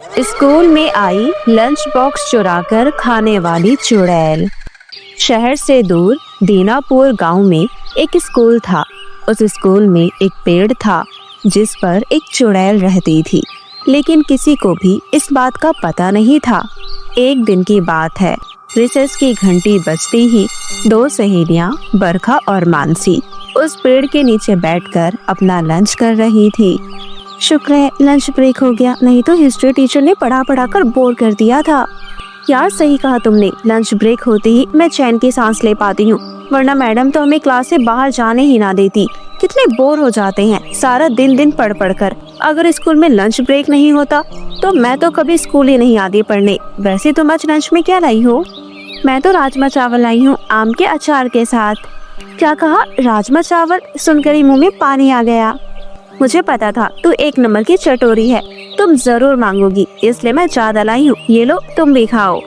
School में आई lunch box चुराकर खाने वाली चुड़ैल। शहर से दूर दीनापुर गांव में एक स्कूल था। उस स्कूल में एक पेड़ था जिस पर एक चुड़ैल रहती थी, लेकिन किसी को भी इस बात का पता नहीं था। एक दिन की बात है, रिसेस की घंटी बजते ही दो सहेलियां बरखा और मानसी उस पेड़ के नीचे बैठकर अपना लंच कर रही थी। शुक्र है लंच ब्रेक हो गया, नहीं तो हिस्ट्री टीचर ने पढ़ा पढ़ा कर बोर कर दिया था। यार सही कहा तुमने, लंच ब्रेक होते ही मैं चैन की सांस ले पाती हूँ, वरना मैडम तो हमें क्लास से बाहर जाने ही ना देती। कितने बोर हो जाते हैं सारा दिन पढ़ पढ़ कर। अगर स्कूल में लंच ब्रेक नहीं होता तो मैं तो कभी स्कूल ही नहीं आती पढ़ने। वैसे तुम आज लंच में क्या लाई हो? मैं तो राजमा चावल लाई हूँ, आम के अचार के साथ। क्या कहा? राजमा चावल? सुनकर ही मुंह में पानी आ गया। मुझे पता था तू एक नंबर की चटोरी है, तुम जरूर मांगोगी, इसलिए मैं ज्यादा लाई हूँ। ये लो तुम भी खाओ।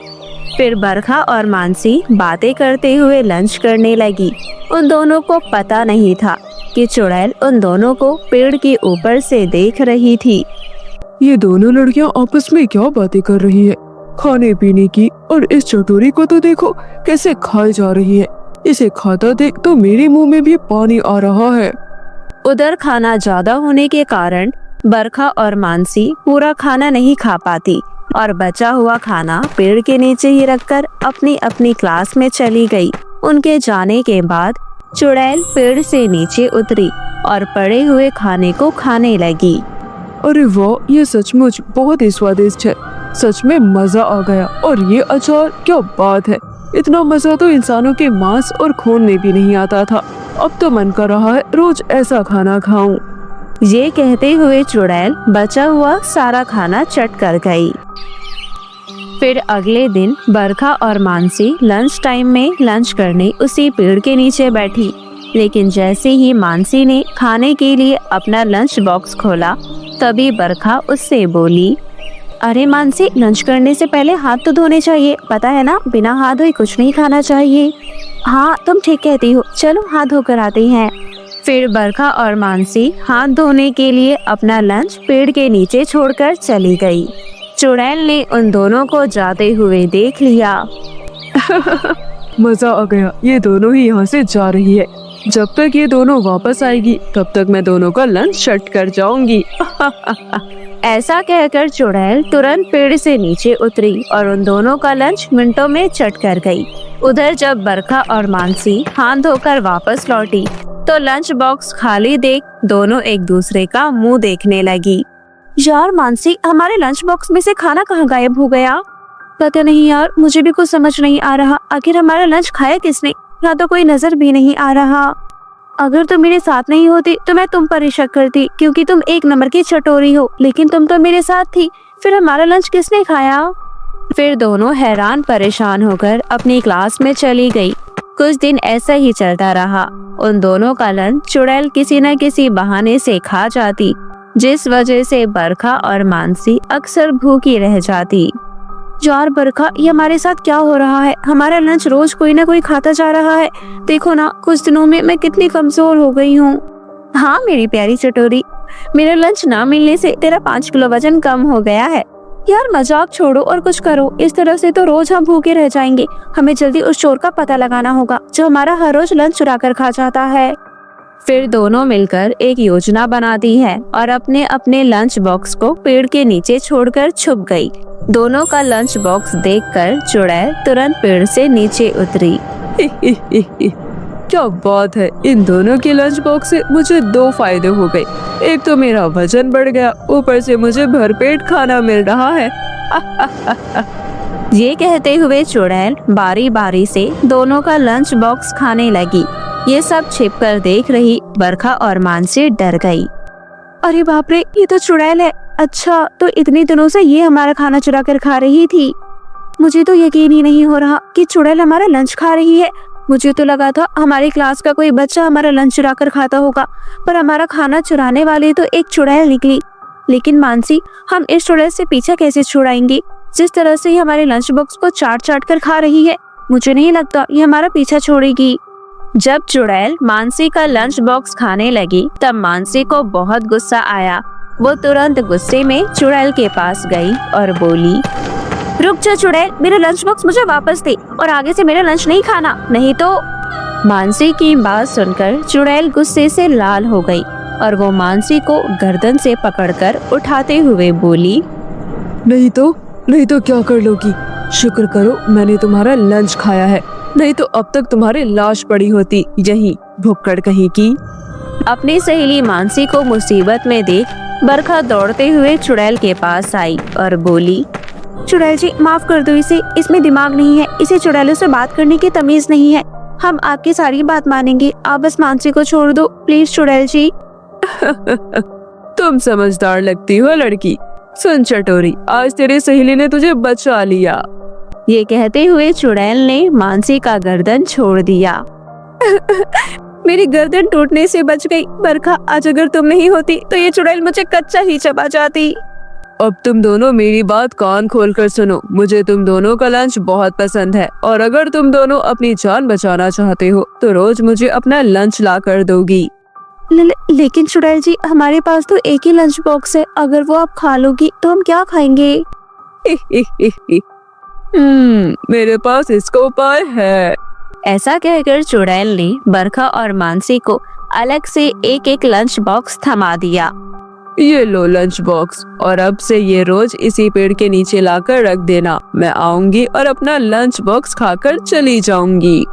फिर बरखा और मानसी बातें करते हुए लंच करने लगी। उन दोनों को पता नहीं था कि चुड़ैल उन दोनों को पेड़ के ऊपर से देख रही थी। ये दोनों लड़कियां आपस में क्या बातें कर रही है? खाने पीने की। और इस चटोरी को तो देखो कैसे खाई जा रही है। इसे खाता देख तो मेरे मुंह में भी पानी आ रहा है। उधर खाना ज्यादा होने के कारण बरखा और मानसी पूरा खाना नहीं खा पाती और बचा हुआ खाना पेड़ के नीचे ही रखकर अपनी अपनी क्लास में चली गई। उनके जाने के बाद चुड़ैल पेड़ से नीचे उतरी और पड़े हुए खाने को खाने लगी। अरे वाह, ये सचमुच बहुत ही स्वादिष्ट है। सच में मजा आ गया। और ये अचार, क्या बात है। इतना मजा तो इंसानों के मांस और खून में भी नहीं आता था। अब तो मन कर रहा है रोज ऐसा खाना खाऊं। ये कहते हुए चुड़ैल बचा हुआ सारा खाना चट कर गई। फिर अगले दिन बरखा और मानसी लंच टाइम में लंच करने उसी पेड़ के नीचे बैठी। लेकिन जैसे ही मानसी ने खाने के लिए अपना लंच बॉक्स खोला, तभी बरखा उससे बोली, अरे मानसी, लंच करने से पहले हाथ तो धोने चाहिए, पता है ना, बिना हाथ धोए कुछ नहीं खाना चाहिए। हाँ तुम ठीक कहती हो, चलो हाथ धोकर आते हैं। फिर बरखा और मानसी हाथ धोने के लिए अपना लंच पेड़ के नीचे छोड़कर चली गई। चुड़ैल ने उन दोनों को जाते हुए देख लिया। मजा आ गया, ये दोनों ही यहाँ से जा रही है। जब तक ये दोनों वापस आएगी तब तक मैं दोनों का लंच शट कर जाऊंगी। ऐसा कहकर चुड़ैल तुरंत पेड़ से नीचे उतरी और उन दोनों का लंच मिनटों में चट कर गई। उधर जब बरखा और मानसी हाथ धोकर वापस लौटी तो लंच बॉक्स खाली देख दोनों एक दूसरे का मुंह देखने लगी। यार मानसी, हमारे लंच बॉक्स में से खाना कहाँ गायब हो गया? पता नहीं यार, मुझे भी कुछ समझ नहीं आ रहा। आखिर हमारा लंच खाया किसने? यहाँ तो कोई नजर भी नहीं आ रहा। अगर तुम मेरे साथ नहीं होती तो मैं तुम पर ही शक करती, क्योंकि तुम एक नंबर की चटोरी हो, लेकिन तुम तो मेरे साथ थी। फिर हमारा लंच किसने खाया? फिर दोनों हैरान परेशान होकर अपनी क्लास में चली गई। कुछ दिन ऐसा ही चलता रहा। उन दोनों का लंच चुड़ैल किसी न किसी बहाने से खा जाती, जिस वजह से बरखा और मानसी अक्सर भूखी रह जाती। यार बरखा, ये हमारे साथ क्या हो रहा है? हमारा लंच रोज कोई ना कोई खाता जा रहा है। देखो ना, कुछ दिनों में मैं कितनी कमजोर हो गई हूँ। हाँ मेरी प्यारी चटोरी, मेरा लंच ना मिलने से तेरा 5 किलो वजन कम हो गया है। यार मजाक छोड़ो और कुछ करो, इस तरह से तो रोज हम भूखे रह जाएंगे। हमें जल्दी उस चोर का पता लगाना होगा जो हमारा हर रोज लंच चुरा कर खा जाता है। फिर दोनों मिलकर एक योजना बनाती है और अपने अपने लंच बॉक्स को पेड़ के नीचे छोड़कर छुप गई। दोनों का लंच बॉक्स देखकर चुड़ैल तुरंत पेड़ से नीचे उतरी। क्या बात है, इन दोनों के लंच बॉक्स से मुझे 2 फायदे हो गए। एक तो मेरा वजन बढ़ गया, ऊपर से मुझे भरपेट खाना मिल रहा है। ये कहते हुए चुड़ैल बारी बारी से दोनों का लंच बॉक्स खाने लगी। ये सब छिपकर देख रही बरखा और मानसी डर गई। अरे बाप रे, ये तो चुड़ैल है। अच्छा, तो इतने दिनों से ये हमारा खाना चुरा कर खा रही थी। मुझे तो यकीन ही नहीं हो रहा कि चुड़ैल हमारा लंच खा रही है। मुझे तो लगा था हमारी क्लास का कोई बच्चा हमारा लंच चुरा कर खाता होगा, पर हमारा खाना चुराने वाली तो एक चुड़ैल निकली। लेकिन मानसी, हम इस चुड़ैल से पीछा कैसे छुड़ाएंगे? जिस तरह से ये हमारे लंच बॉक्स को चाट चाट कर खा रही है, मुझे नहीं लगता ये हमारा पीछा छोड़ेगी। जब चुड़ैल मानसी का लंच बॉक्स खाने लगी तब मानसी को बहुत गुस्सा आया। वो तुरंत गुस्से में चुड़ैल के पास गई और बोली, रुक जा चुड़ैल, मेरा लंच बॉक्स मुझे वापस दे और आगे से मेरा लंच नहीं खाना, नहीं तो। मानसी की बात सुनकर चुड़ैल गुस्से से लाल हो गई और वो मानसी को गर्दन से पकड़कर उठाते हुए बोली, नहीं तो क्या कर लोगी? शुक्र करो मैंने तुम्हारा लंच खाया है, नहीं तो अब तक तुम्हारी लाश पड़ी होती यहीं, भुक्कड़ कहीं की। अपनी सहेली मानसी को मुसीबत में देख बरखा दौड़ते हुए चुड़ैल के पास आई और बोली, चुड़ैल जी माफ कर दो इसे, इसमें दिमाग नहीं है, इसे चुड़ैलों से बात करने की तमीज नहीं है, हम आपकी सारी बात मानेंगे, आप बस मानसी को छोड़ दो प्लीज चुड़ैल जी। तुम समझदार लगती हो लड़की। सुन चटोरी, आज तेरी सहेली ने तुझे बचा लिया। ये कहते हुए चुड़ैल ने मानसी का गर्दन छोड़ दिया। मेरी गर्दन टूटने से बच गई बरखा, आज अगर तुम नहीं होती तो ये चुड़ैल मुझे कच्चा ही चबा जाती। अब तुम दोनों मेरी बात कान खोल कर सुनो, मुझे तुम दोनों का लंच बहुत पसंद है और अगर तुम दोनों अपनी जान बचाना चाहते हो तो रोज मुझे अपना लंच ला कर दोगी। लेकिन चुड़ैल जी हमारे पास तो एक ही लंच बॉक्स है, अगर वो आप खा लोगी तो हम क्या खाएंगे? मेरे पास इसका उपाय है। ऐसा कहकर चुड़ैल ने बरखा और मानसी को अलग से एक एक लंच बॉक्स थमा दिया। ये लो लंच बॉक्स और अब से ये रोज इसी पेड़ के नीचे लाकर रख देना, मैं आऊंगी और अपना लंच बॉक्स खाकर चली जाऊंगी।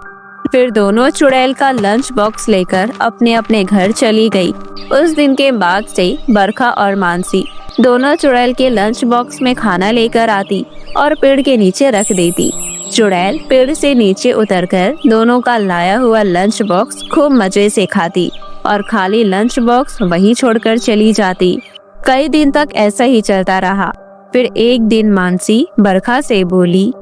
फिर दोनों चुड़ैल का लंच बॉक्स लेकर अपने अपने घर चली गई। उस दिन के बाद से बरखा और मानसी दोनों चुड़ैल के लंच बॉक्स में खाना लेकर आती और पेड़ के नीचे रख देती। चुड़ैल पेड़ से नीचे उतरकर दोनों का लाया हुआ लंच बॉक्स खूब मजे से खाती और खाली लंच बॉक्स वहीं छोड़कर चली जाती। कई दिन तक ऐसा ही चलता रहा। फिर एक दिन मानसी बरखा से बोली,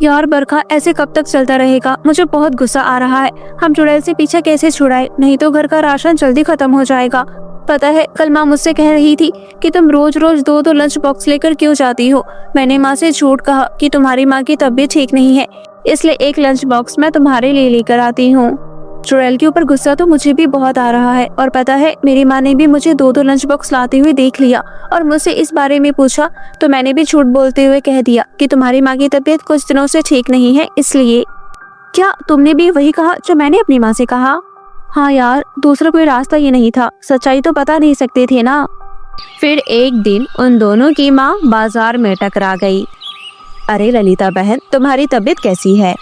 यार बरखा ऐसे कब तक चलता रहेगा, मुझे बहुत गुस्सा आ रहा है, हम चुड़ैल से पीछा कैसे छुड़ाए, नहीं तो घर का राशन जल्दी खत्म हो जाएगा। पता है कल माँ मुझसे कह रही थी कि तुम रोज रोज दो लंच बॉक्स लेकर क्यों जाती हो। मैंने माँ से झूठ कहा कि तुम्हारी माँ की तबीयत ठीक नहीं है, इसलिए एक लंच बॉक्स मैं तुम्हारे लिए लेकर आती हूँ। चुड़ैल के ऊपर गुस्सा तो मुझे भी बहुत आ रहा है और पता है मेरी माँ ने भी मुझे दो लंच बॉक्स लाते हुए देख लिया और मुझसे इस बारे में पूछा तो मैंने भी झूठ बोलते हुए कह दिया कि तुम्हारी माँ की तबीयत कुछ दिनों से ठीक नहीं है, इसलिए। क्या तुमने भी वही कहा जो मैंने अपनी माँ से कहा? हाँ यार, दूसरा कोई रास्ता ही नहीं था, सच्चाई तो बता नहीं सकते थे ना। फिर एक दिन उन दोनों की माँ बाजार में टकरा गई। अरे ललिता बहन, तुम्हारी तबीयत कैसी है?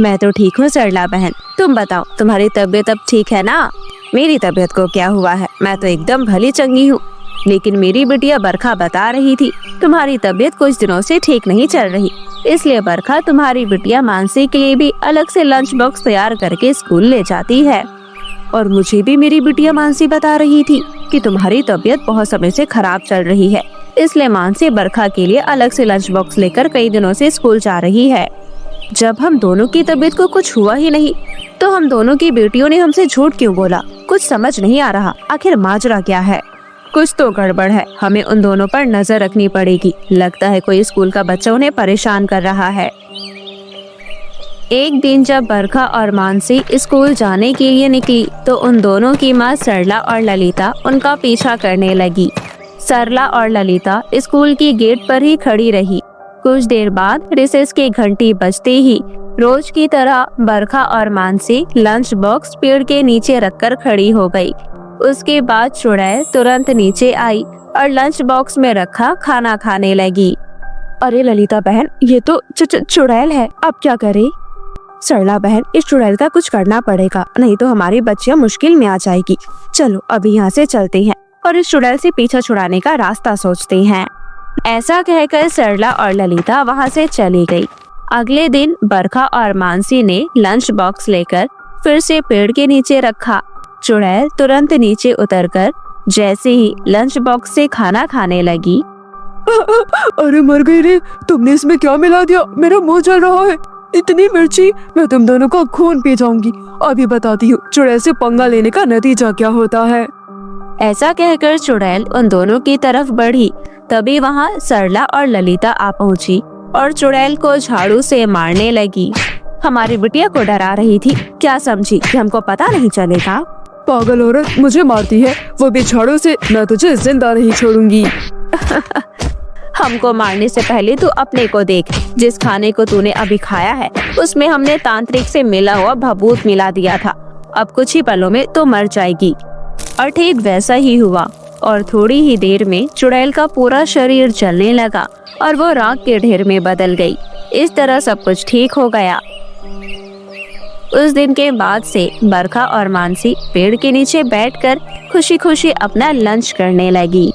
मैं तो ठीक हूँ सरला बहन, तुम बताओ तुम्हारी तबीयत अब ठीक है ना? मेरी तबीयत को क्या हुआ है, मैं तो एकदम भली चंगी हूँ, लेकिन मेरी बिटिया बरखा बता रही थी तुम्हारी तबीयत कुछ दिनों से ठीक नहीं चल रही, इसलिए बरखा तुम्हारी बिटिया मानसी के लिए भी अलग से लंच बॉक्स तैयार करके स्कूल ले जाती है। और मुझे भी मेरी बिटिया मानसी बता रही थी कि तुम्हारी तबीयत बहुत समय से खराब चल रही है, इसलिए मानसी बरखा के लिए अलग से लंच बॉक्स लेकर कई दिनों से स्कूल जा रही है। जब हम दोनों की तबीयत को कुछ हुआ ही नहीं तो हम दोनों की बेटियों ने हमसे झूठ क्यों बोला? कुछ समझ नहीं आ रहा, आखिर माजरा क्या है? कुछ तो गड़बड़ है, हमें उन दोनों पर नजर रखनी पड़ेगी। लगता है कोई स्कूल का बच्चा उन्हें परेशान कर रहा है। एक दिन जब बरखा और मानसी स्कूल जाने के लिए निकली तो उन दोनों की माँ सरला और ललिता उनका पीछा करने लगी। सरला और ललिता स्कूल की गेट पर ही खड़ी रही। कुछ देर बाद रिसेस की घंटी बजते ही रोज की तरह बरखा और मानसी लंच बॉक्स पेड़ के नीचे रखकर खड़ी हो गई। उसके बाद चुड़ैल तुरंत नीचे आई और लंच बॉक्स में रखा खाना खाने लगी। अरे ललिता बहन, ये तो चुड़ैल है, अब क्या करे? सरला बहन, इस चुड़ैल का कुछ करना पड़ेगा, नहीं तो हमारी बच्चियां मुश्किल में आ जाएगी। चलो अभी यहाँ से चलते हैं और इस चुड़ैल से पीछा छुड़ाने का रास्ता सोचते हैं। ऐसा कहकर सरला और ललिता वहाँ से चली गई। अगले दिन बरखा और मानसी ने लंच बॉक्स लेकर फिर से पेड़ के नीचे रखा। चुड़ैल तुरंत नीचे उतरकर जैसे ही लंच बॉक्स से खाना खाने लगी। अरे मर गई रे, तुमने इसमें क्या मिला दिया? मेरा मुंह जल रहा है, इतनी मिर्ची, मैं तुम दोनों का खून पी जाऊंगी। अभी बताती हूँ चुड़ैल से पंगा लेने का नतीजा क्या होता है। ऐसा कहकर चुड़ैल उन दोनों की तरफ बढ़ी। तभी वहाँ सरला और ललिता आ पहुँची और चुड़ैल को झाड़ू से मारने लगी। हमारी बिटिया को डरा रही थी, क्या समझी कि हमको पता नहीं चलेगा? पागल औरत, मुझे मारती है, वो भी झाड़ू से। मैं तुझे जिंदा नहीं छोड़ूंगी। हमको मारने से पहले तू अपने को देख। जिस खाने को तूने अभी खाया है उसमें हमने तांत्रिक से मिला हुआ भभूत मिला दिया था। अब कुछ ही पलों में तो मर जाएगी। और ठीक वैसा ही हुआ और थोड़ी ही देर में चुड़ैल का पूरा शरीर जलने लगा और वो राख के ढेर में बदल गई। इस तरह सब कुछ ठीक हो गया। उस दिन के बाद से बरखा और मानसी पेड़ के नीचे बैठकर खुशी खुशी अपना लंच करने लगी।